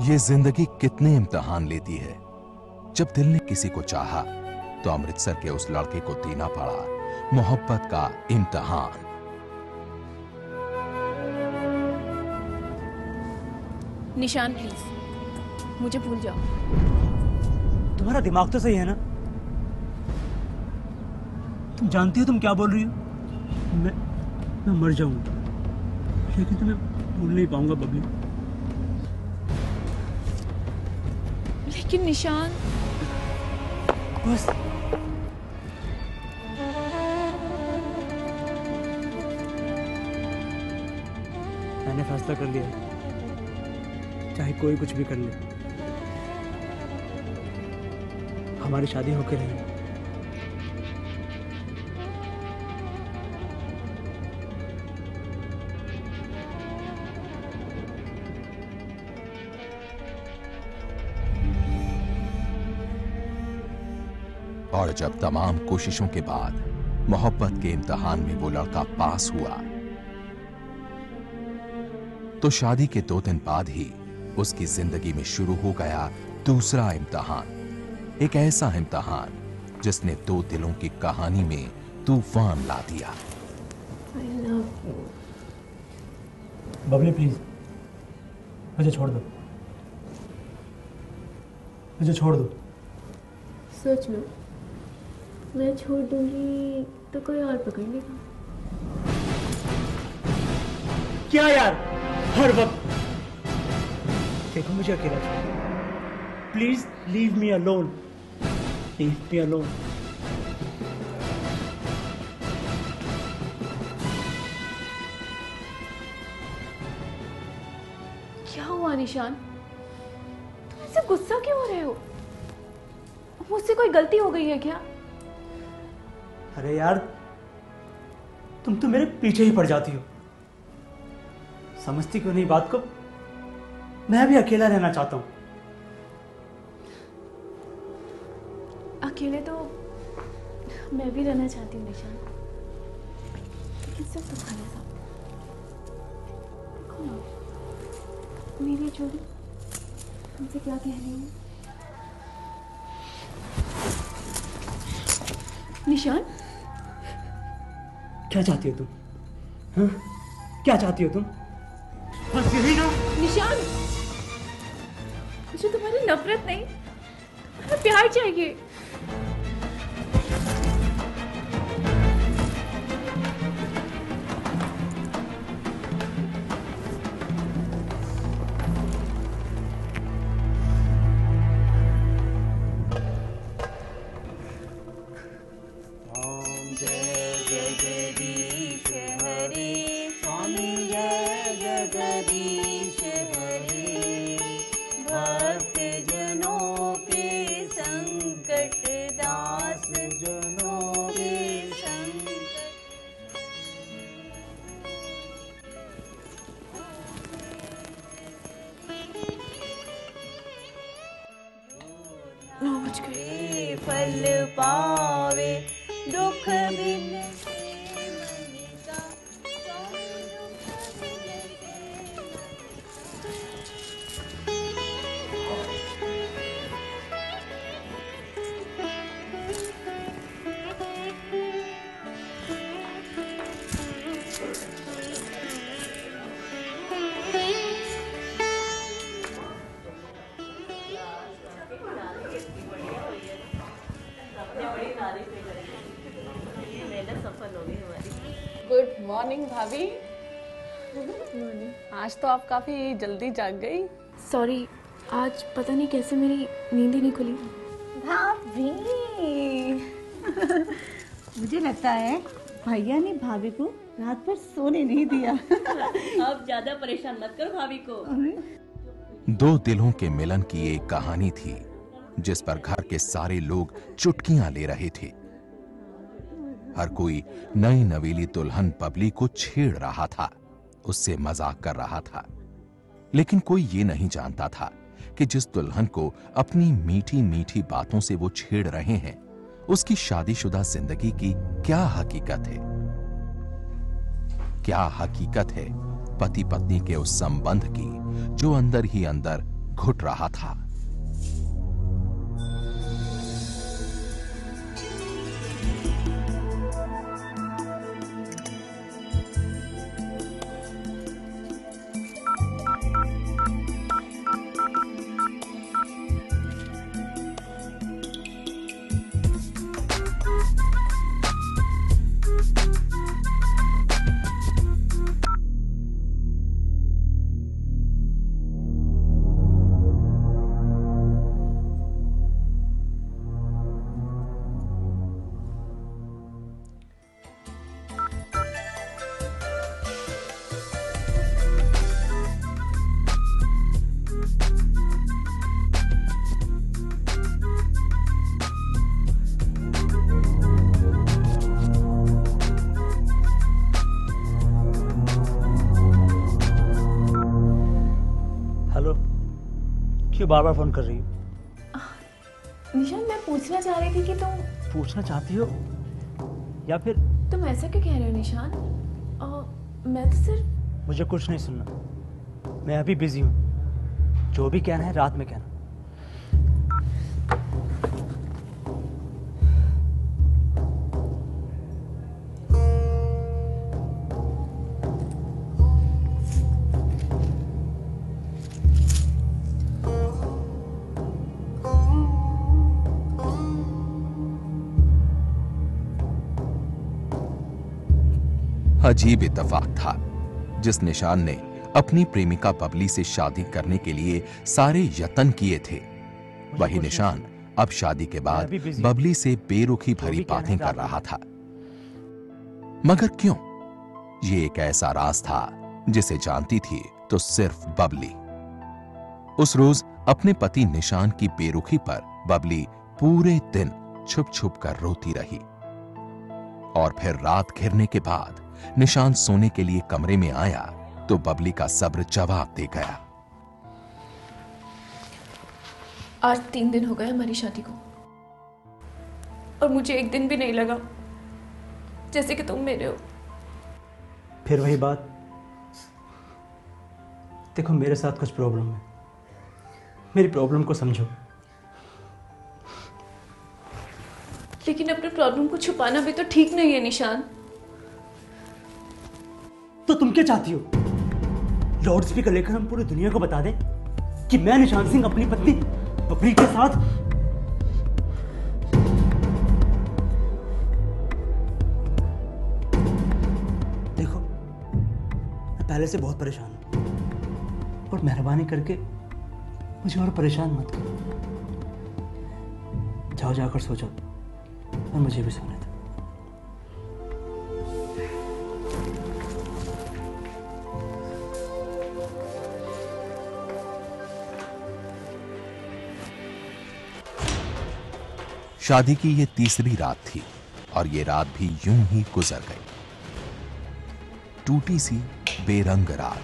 ये जिंदगी कितने इम्तिहान लेती है। जब दिल ने किसी को चाहा तो अमृतसर के उस लड़के को देना पड़ा मोहब्बत का इम्तिहान। निशान प्लीज, मुझे भूल जाओ। तुम्हारा दिमाग तो सही है ना? तुम जानती हो तुम क्या बोल रही हो? मैं मर जाऊंगा लेकिन तुम्हें भूल नहीं पाऊंगा बबली। लेकिन निशान, बस मैंने फैसला कर लिया, चाहे कोई कुछ भी कर ले, हमारी शादी होकर रहेगी। और जब तमाम कोशिशों के बाद मोहब्बत के इम्तिहान में वो लड़का पास हुआ तो शादी के 2 दिन बाद ही उसकी जिंदगी में शुरू हो गया दूसरा इम्तिहान। एक ऐसा इम्तिहान जिसने 2 दिलों की कहानी में तूफान ला दिया। बबली प्लीज, मुझे छोड़ दो, मुझे छोड़ दो। सच में मैं छोड़ दूंगी तो कोई और पकड़ लेगा। क्या यार, हर वक्त देखो मुझे अकेला छोड़, please leave me alone, leave me alone. क्या हुआ निशान? तुम ऐसे गुस्सा क्यों हो रहे हो? मुझसे कोई गलती हो गई है क्या? अरे यार, तुम तो मेरे पीछे ही पड़ जाती हो, समझती क्यों नहीं बात को? मैं भी अकेला रहना चाहता हूं। अकेले तो मैं भी रहना चाहती हूँ निशान, लेकिन सिर्फ तुम्हारे साथ। देखो ना, मेरी जोड़ी तुमसे क्या कह रही है। निशान, क्या चाहती हो तुम? हाँ? क्या चाहती हो तुम? बस यही ना? निशान, मुझे तुम्हारी नफरत नहीं, तुम्हारा प्यार चाहिए। फल पावे दुख बिन गुड मॉर्निंग भाभी। आज तो आप काफी जल्दी जाग गई। सॉरी, आज पता नहीं कैसे मेरी नींद ही नहीं खुली। भाभी मुझे लगता है भैया ने भाभी को रात भर सोने नहीं दिया। अब ज्यादा परेशान मत करो भाभी को। 2 दिलों के मिलन की एक कहानी थी जिस पर घर के सारे लोग चुटकियां ले रहे थे। हर कोई नई नवेली दुल्हन बबली को छेड़ रहा था, उससे मजाक कर रहा था, लेकिन कोई ये नहीं जानता था कि जिस दुल्हन को अपनी मीठी मीठी बातों से वो छेड़ रहे हैं, उसकी शादीशुदा जिंदगी की क्या हकीकत है। क्या हकीकत है पति पत्नी के उस संबंध की जो अंदर ही अंदर घुट रहा था। क्यों बार बार फोन कर रही हो? निशान, मैं पूछना चाह रही थी कि तुम पूछना चाहती हो या फिर तुम ऐसा क्यों कह रहे हो निशान? मैं तो सिर्फ मुझे कुछ नहीं सुनना। मैं अभी बिजी हूँ। जो भी कहना है रात में कहना। अजीब इत्तेफाक था। जिस निशान ने अपनी प्रेमिका बबली से शादी करने के लिए सारे यत्न किए थे, वही निशान अब शादी के बाद बबली से बेरुखी भरी बातें कर रहा था। मगर क्यों? ये एक ऐसा राज था जिसे जानती थी तो सिर्फ बबली। उस रोज अपने पति निशान की बेरुखी पर बबली पूरे दिन छुप छुप कर रोती रही। और फिर रात घिरने के बाद निशान सोने के लिए कमरे में आया तो बबली का सब्र जवाब दे गया। आज 3 दिन हो गए हमारी शादी को, और मुझे एक दिन भी नहीं लगा जैसे कि तुम मेरे हो। फिर वही बात। देखो, मेरे साथ कुछ प्रॉब्लम है। मेरी प्रॉब्लम को समझो। लेकिन अपने प्रॉब्लम को छुपाना भी तो ठीक नहीं है निशान। तो तुम क्या चाहती हो? लाउड स्पीकर लेकर हम पूरी दुनिया को बता दें कि मैं निशान सिंह अपनी पत्नी बबली के साथ। देखो, मैं पहले से बहुत परेशान हूं, और मेहरबानी करके मुझे और परेशान मत करो। जाओ, जाकर सो जाओ और मुझे भी सोने दो। शादी की ये तीसरी रात थी और ये रात भी यूं ही गुजर गई। टूटी सी बेरंग रात।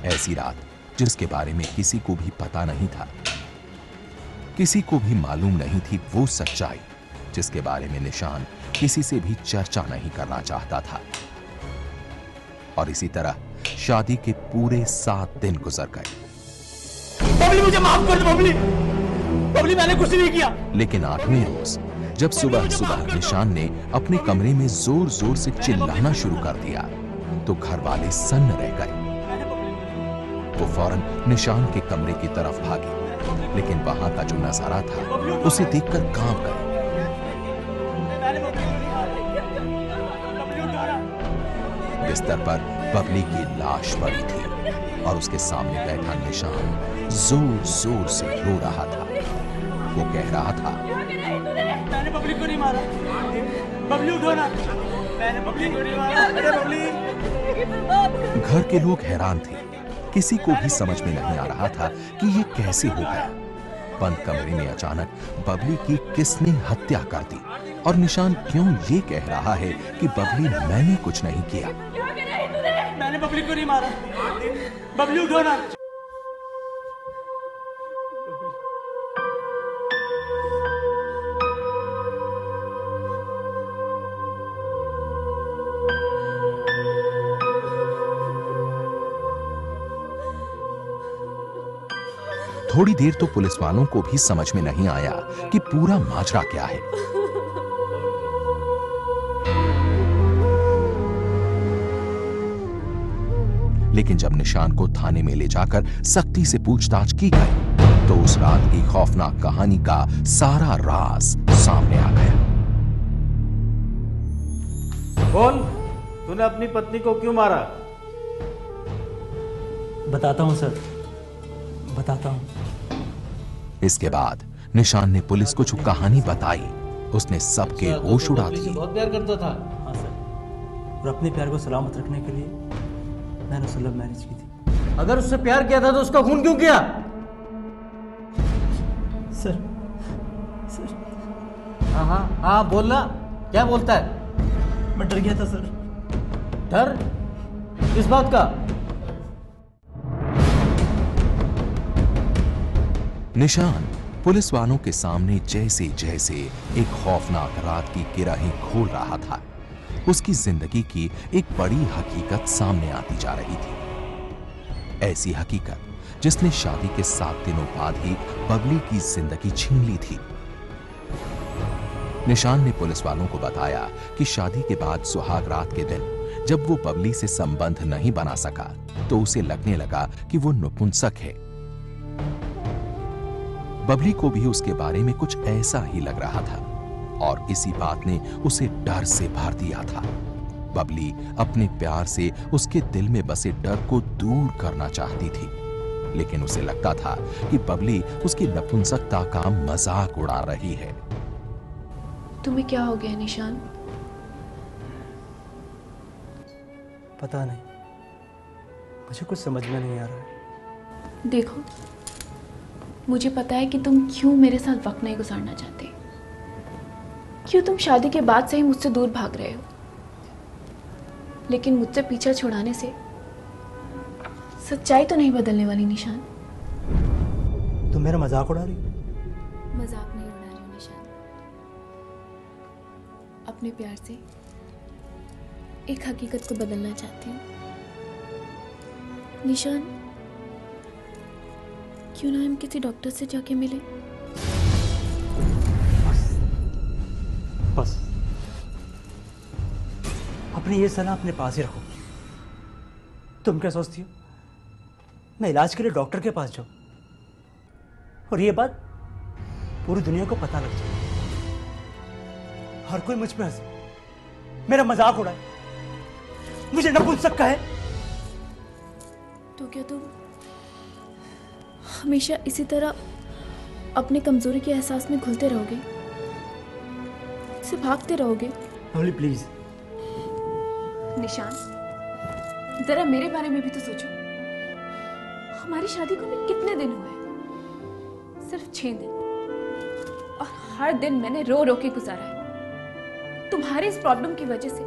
ऐसी रात जिसके बारे में किसी को भी पता नहीं था, किसी को भी मालूम नहीं थी वो सच्चाई जिसके बारे में निशान किसी से भी चर्चा नहीं करना चाहता था। और इसी तरह शादी के पूरे 7 दिन गुजर गए। बबली, मुझे माफ कर दो बबली। बबली, मैंने कुछ नहीं किया। लेकिन 8वें रोज जब सुबह सुबह निशान ने अपने कमरे में जोर जोर से चिल्लाना शुरू कर दिया तो घर वाले सन्न रह गए। वो फौरन निशान के कमरे की तरफ भागे, लेकिन वहां का जो नजारा था उसे देखकर कांप गए। बिस्तर पर बबली की लाश पड़ी थी और उसके सामने बैठा निशान जोर जोर से रो रहा था। वो कह रहा था, मैंने बबली को नहीं मारा। बबली, उठो ना। मैंने बबली को नहीं मारा। अरे बबली। घर के लोग हैरान थे। किसी को भी समझ में नहीं आ रहा था कि ये कैसे हो गया। बंद कमरे में अचानक बबली की किसने हत्या कर दी, और निशान क्यों ये कह रहा है कि बबली मैंने कुछ नहीं किया। मैंने बबली को नहीं मारा। बबली, उठो ना। थोड़ी देर तो पुलिस वालों को भी समझ में नहीं आया कि पूरा माजरा क्या है। लेकिन जब निशान को थाने में ले जाकर सख्ती से पूछताछ की गई तो उस रात की खौफनाक कहानी का सारा राज सामने आ गया। बोल, तूने अपनी पत्नी को क्यों मारा? बताता हूँ सर, बताता हूँ। इसके बाद निशान ने पुलिस को जो कहानी बताई उसने सबके होश उड़ा दिए। बहुत प्यार करता था। हाँ सर, और अपने प्यार को सलामत रखने के लिए मैंने उससे लव मैरिज की थी। अगर उससे प्यार किया था तो उसका खून क्यों किया? सर, हाँ हाँ हाँ, बोलना। क्या बोलता है? मैं डर गया था सर। डर? किस बात का? निशान पुलिस वालों के सामने जैसे जैसे एक खौफनाक रात की किराही खोल रहा था, उसकी जिंदगी की एक बड़ी हकीकत सामने आती जा रही थी। ऐसी हकीकत जिसने शादी के 7 दिनों बाद ही बबली की जिंदगी छीन ली थी। निशान ने पुलिस वालों को बताया कि शादी के बाद सुहाग रात के दिन जब वो बबली से संबंध नहीं बना सका तो उसे लगने लगा कि वो नपुंसक है। बबली को भी उसके बारे में कुछ ऐसा ही लग रहा था और इसी बात ने उसे डर से भर दिया था। बबली अपने प्यार से उसके दिल में बसे डर को दूर करना चाहती थी, लेकिन उसे लगता था कि बबली उसकी नपुंसकता का मजाक उड़ा रही है। तुम्हें क्या हो गया निशान? पता नहीं, मुझे कुछ समझ में नहीं आ रहा है। देखो, मुझे पता है कि तुम क्यों मेरे साथ वक्त नहीं गुजारना चाहते, क्यों तुम शादी के बाद से ही मुझसे दूर भाग रहे हो। लेकिन मुझसे पीछा छुड़ाने से सच्चाई तो नहीं बदलने वाली निशान। तुम मेरा मजाक उड़ा रही हो? मजाक नहीं उड़ा रही हूँ निशान, अपने प्यार से एक हकीकत को बदलना चाहती हूँ। निशान, क्यों ना हम किसी डॉक्टर से जाके मिले? बस अपनी ये सलाह अपने पास ही रखो। तुम क्या सोचती हो मैं इलाज के लिए डॉक्टर के पास जाऊं और ये बात पूरी दुनिया को पता लग जाए, हर कोई मुझ पे हंसे, मेरा मजाक उड़ाए, मुझे नपुंसक कहे? तो क्या तुम हमेशा इसी तरह अपनी कमजोरी के एहसास में घुलते रहोगे, से भागते रहोगे? बबली प्लीज। निशान, जरा मेरे बारे में भी तो सोचो। हमारी शादी को भी कितने दिन हुए? सिर्फ 6 दिन, और हर दिन मैंने रो रो के गुजारा है तुम्हारी इस प्रॉब्लम की वजह से।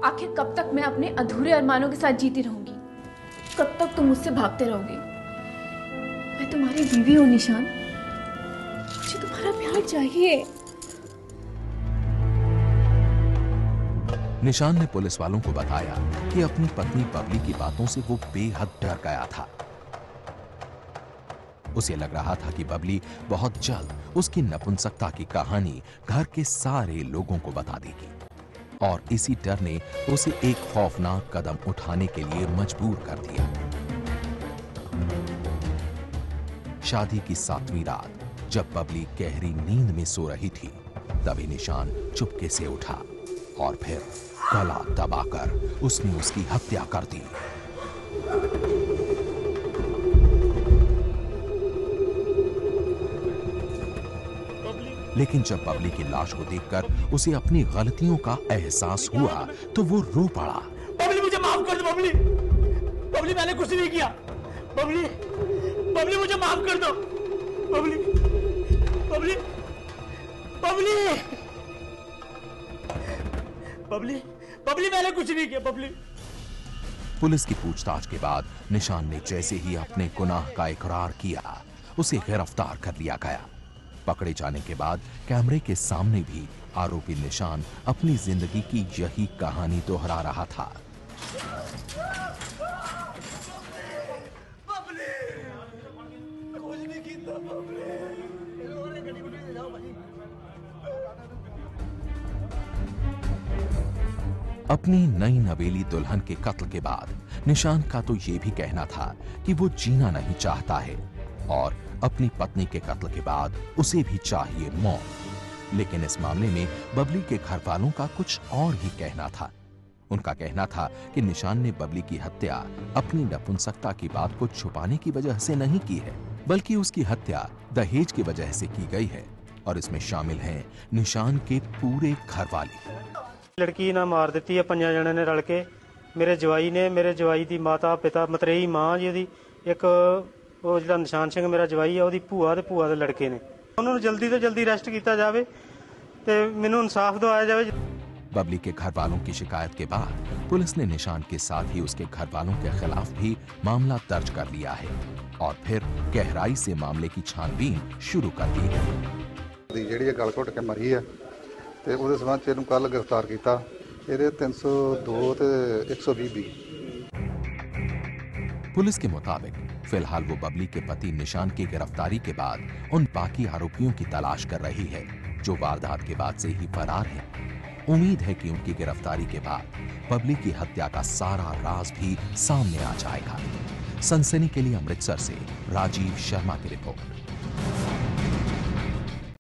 आखिर कब तक मैं अपने अधूरे अरमानों के साथ जीती रहूंगी? कब तक तुम मुझसे भागते रहोगे? मैं तुम्हारी बीवी हूं निशान, मुझे तुम्हारा प्यार चाहिए। निशान ने पुलिस वालों को बताया कि अपनी पत्नी बबली की बातों से वो बेहद डर गया था। उसे लग रहा था कि बबली बहुत जल्द उसकी नपुंसकता की कहानी घर के सारे लोगों को बता देगी, और इसी डर ने उसे एक खौफनाक कदम उठाने के लिए मजबूर कर दिया। शादी की 7वीं रात जब बबली गहरी नींद में सो रही थी, तभी निशान चुपके से उठा और फिर गला दबाकर उसने उसकी हत्या कर दी। लेकिन जब बबली की लाश को देखकर उसे अपनी गलतियों का एहसास हुआ तो वो रो पड़ा। बबली मुझे माफ कर दो, बबली, बबली मैंने कुछ नहीं किया, बबली, बबली मुझे माफ कर दो, बबली, बबली, बबली, बबली, बबली मैंने कुछ नहीं किया, बबली। पुलिस की पूछताछ के बाद निशान ने जैसे ही अपने गुनाह का इकरार किया, उसे गिरफ्तार कर लिया गया। पकड़े जाने के बाद कैमरे के सामने भी आरोपी निशान अपनी जिंदगी की यही कहानी दोहरा रहा था। बबली, कुछ नहीं अपनी नई नवेली दुल्हन के कत्ल के बाद निशान का तो यह भी कहना था कि वो जीना नहीं चाहता है और अपनी पत्नी के कत्ल के बाद उसे भी चाहिए मौत। लेकिन इस मामले में बबली के घर वालों का कुछ और ही कहना था। उनका कहना था कि निशान ने बबली की हत्या अपनी नपुंसकता की बात को छुपाने की वजह से नहीं की है, बल्कि उसकी हत्या दहेज की वजह से की गई है और इसमें शामिल हैं निशान के पूरे घर वाले। लड़की ना मार दी है 5 जने ने रल के। मेरे जवाई की माता पिता मतरेई मां जी दी एक वो जो निशान सिंह मेरा जवाई है ਉਹਦੀ ਭੂਆ ਤੇ ਭੂਆ ਦੇ लड़के ने। उन्होंने जल्दी तो जल्दी अरेस्ट किया जाए ते मैनू इंसाफ दिवाया जाए। बबली के घर वालों की शिकायत के बाद पुलिस ने निशान के साथ ही उसके घर वालों के खिलाफ भी मामला दर्ज कर लिया है और फिर गहराई से मामले की छानबीन शुरू कर दी है। ਜਿਹੜੀ ਗਲ ਘੁੱਟ ਕੇ ਮਰੀ ਆ ਤੇ ਉਹਦੇ ਸਬੰਧ ਚ ਇਹਨੂੰ ਕੱਲ ਗ੍ਰਿਫਤਾਰ ਕੀਤਾ। ਇਹਦੇ 302 ਤੇ 120 बी। पुलिस के मुताबिक फिलहाल वो बबली के पति निशान की गिरफ्तारी के बाद उन बाकी आरोपियों की तलाश कर रही है जो वारदात के बाद से ही फरार हैं। उम्मीद है कि उनकी गिरफ्तारी के बाद बबली की हत्या का सारा राज भी सामने आ जाएगा। सनसनी के लिए अमृतसर से राजीव शर्मा की रिपोर्ट।